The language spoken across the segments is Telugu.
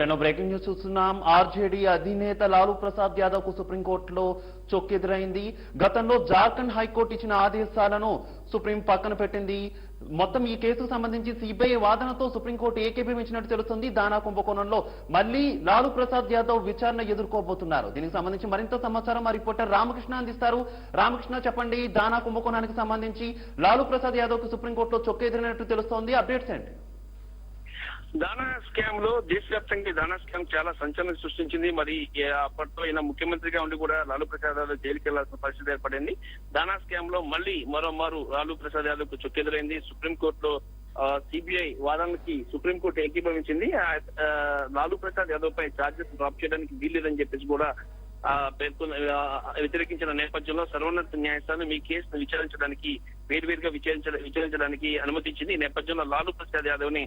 బులెటిన్ బ్రేకింగ్ న్యూస్ చూస్తున్నాం. ఆర్జేడీ అధినేత లాలూ ప్రసాద్ యాదవ్ కు సుప్రీంకోర్టులో చొక్కెదురైంది. గతంలో జార్ఖండ్ హైకోర్టు ఇచ్చిన ఆదేశాలను సుప్రీం పక్కన పెట్టింది. మొత్తం ఈ కేసుకు సంబంధించి సిబిఐ వాదనతో సుప్రీంకోర్టు ఏకీభవించినట్టు తెలుస్తుంది. దానా కుంభకోణంలో మళ్లీ లాలూ ప్రసాద్ యాదవ్ విచారణ ఎదుర్కోబోతున్నారు. దీనికి సంబంధించి మరింత సమాచారం మా రిపోర్టర్ రామకృష్ణ అందిస్తారు. రామకృష్ణ, చెప్పండి, దానా కుంభకోణానికి సంబంధించి లాలూ ప్రసాద్ యాదవ్ కు సుప్రీంకోర్టులో చొక్కెదిరినట్టు తెలుస్తోంది. అప్డేట్స్ ఏంటి? దానా స్కామ్ లో దేశవ్యాప్తంగా దానా స్కామ్ చాలా సంచలనం సృష్టించింది. మరి అప్పట్లో ఈయన ముఖ్యమంత్రిగా ఉండి కూడా లాలూ ప్రసాద్ యాదవ్ జైలుకి వెళ్లాల్సిన పరిస్థితి ఏర్పడింది. దానా స్కామ్ లో మళ్లీ మరోమారు లాలూ ప్రసాద్ యాదవ్ కు చొక్కెదురైంది. సుప్రీంకోర్టులో సిబిఐ వాదనకి సుప్రీంకోర్టు ఏకీభవించింది. లాలూ ప్రసాద్ యాదవ్ పై ఛార్జెస్ డ్రాప్ చేయడానికి వీల్లేదని చెప్పేసి కూడా వ్యతిరేకించిన నేపథ్యంలో సర్వోన్నత న్యాయస్థానం ఈ కేసును విచారించడానికి వేర్వేరుగా విచారించడానికి అనుమతించింది. ఈ నేపథ్యంలో లాలూ ప్రసాద్ యాదవ్ ని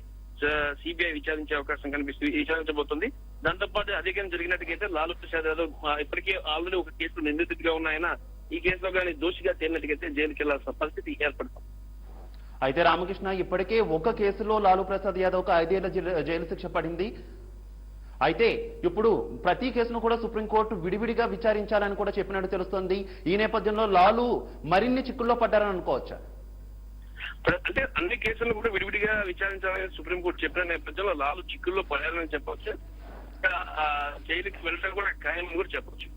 సిబిఐ విచారించే అవకాశం విచారించబోతుంది. దాంతో పాటు అధికారం జరిగినట్టుగైతే లాలూ ప్రసాద్ యాదవ్ ఇప్పటికే ఆల్రెడీ ఒక కేసులో నిందితుడిగా ఉన్న ఆయన ఈ కేసులో కానీ దోషిగా తేలినట్టుగైతే జైలుకి వెళ్లాల్సిన పరిస్థితి ఏర్పడుతుంది. అయితే రామకృష్ణ, ఇప్పటికే ఒక కేసులో లాలూ ప్రసాద్ యాదవ్ కు 5 ఏళ్ల జైలు శిక్ష పడింది. అయితే ఇప్పుడు ప్రతి కేసును కూడా సుప్రీంకోర్టు విడివిడిగా విచారించాలని కూడా చెప్పినట్టు తెలుస్తోంది. ఈ నేపథ్యంలో లాలూ మరిన్ని చిక్కుల్లో పడ్డారని అనుకోవచ్చా? అంటే అన్ని కేసులను కూడా విడివిడిగా విచారించాలని సుప్రీంకోర్టు చెప్పిన నేపథ్యంలో లాలూ చిక్కుల్లో పడారని చెప్పవచ్చు. జైలుకి వెళ్ళడం కూడా ఖాయమని కూడా చెప్పవచ్చు.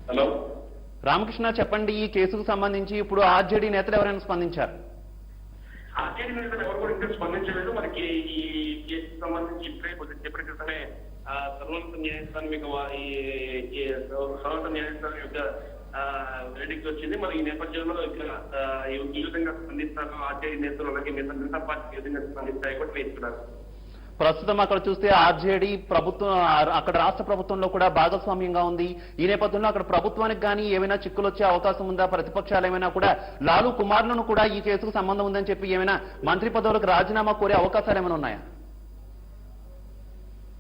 హలో రామకృష్ణ, చెప్పండి, ఈ కేసుకు సంబంధించి ఇప్పుడు ఆర్జేడీ నేతలు ఎవరైనా స్పందించారు? ఆర్జేడీ నేతలు ఎవరు కూడా ఇంకా స్పందించలేదు. మనకి ఈ కేసుకు సంబంధించి ఇప్పుడే కొద్దిసేపటి క్రితమే సర్వోన్నత న్యాయస్థానం యొక్క వెర్డిక్ట్ వచ్చింది. మరి ఈ నేపథ్యంలో ఇక్కడ ఈ విధంగా స్పందిస్తారు ఆర్జేడీ నేతలు, అలాగే మిగతా పార్టీ ఏ విధంగా స్పందిస్తాయి కూడా వేస్తున్నారు. ప్రస్తుతం అక్కడ చూస్తే ఆర్జేడీ ప్రభుత్వం, అక్కడ రాష్ట్ర ప్రభుత్వంలో కూడా భాగస్వామ్యంగా ఉంది. ఈ నేపథ్యంలో అక్కడ ప్రభుత్వానికి కానీ ఏమైనా చిక్కులు వచ్చే అవకాశం ఉందా? ప్రతిపక్షాలు ఏమైనా కూడా లాలూ కుమార్లను కూడా ఈ కేసుకు సంబంధం ఉందని చెప్పి ఏమైనా మంత్రి పదవులకు రాజీనామా కోరే అవకాశాలు ఏమైనా ఉన్నాయా?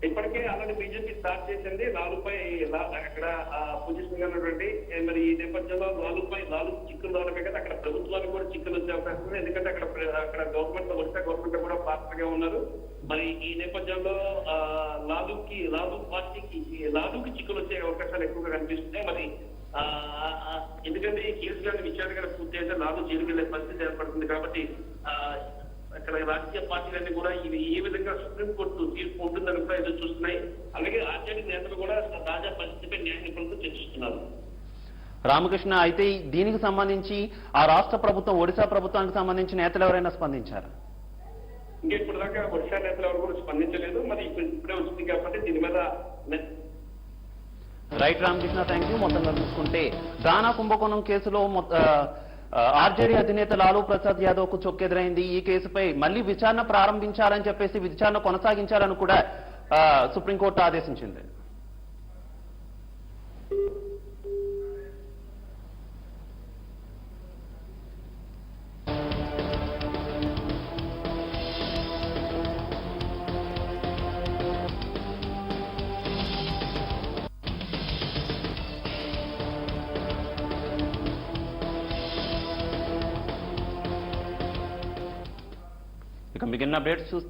ఇప్పటికే ఆల్రెడీ బీజేపీ స్టార్ట్ చేసింది లాలూపై అక్కడ పొజిషన్ గా ఉన్నటువంటి. మరి ఈ నేపథ్యంలో లాలూ చిక్కులు రావడమే కదా, అక్కడ ప్రభుత్వానికి కూడా చిక్కులు వచ్చే అవకాశం ఉంది. ఎందుకంటే అక్కడ గవర్నమెంట్ లో ఒడిశా గవర్నమెంట్ కూడా పార్ట్నర్ గా ఉన్నారు. మరి ఈ నేపథ్యంలో లాలూకి చిక్కులు వచ్చే అవకాశాలు ఎక్కువగా కనిపిస్తున్నాయి. మరి ఎందుకంటే ఈ కేసు కానీ విచారణ పూర్తి అయితే లాలూ జైలుకి వెళ్లే పరిస్థితి ఏర్పడుతుంది. కాబట్టి అక్కడ రాజకీయ పార్టీలన్నీ కూడా ఇవి ఏ విధంగా సుప్రీంకోర్టు తీర్పు ఉంటుందని కూడా ఎదురు చూస్తున్నాయి. అలాగే ఆర్జేడీ నేతలు కూడా తాజా పరిస్థితిపై న్యాయ నిపుణులతో చర్చిస్తున్నారు. రామకృష్ణ, అయితే దీనికి సంబంధించి ఆ రాష్ట్ర ప్రభుత్వం, ఒడిశా ప్రభుత్వానికి సంబంధించి నేతలు ఎవరైనా స్పందించారు? ఇంకా ఇప్పటిదాకా ఒడిశా నేతలు ఎవరు కూడా స్పందించలేదు. మరి ఇప్పుడే వచ్చింది కాబట్టి దీని మీద రైట్ రామకృష్ణ, థ్యాంక్ యూ. మొత్తంగా చూసుకుంటే దానా కుంభకోణం కేసులో ఆర్జేడీ అధినేత లాలూ ప్రసాద్ యాదవ్ కు చొక్కెదురైంది. ఈ కేసుపై మళ్లీ విచారణ ప్రారంభించాలని చెప్పేసి విచారణ కొనసాగించాలని కూడా సుప్రీంకోర్టు ఆదేశించింది. ఇక మిగిలిన అప్డేట్స్ చూస్తే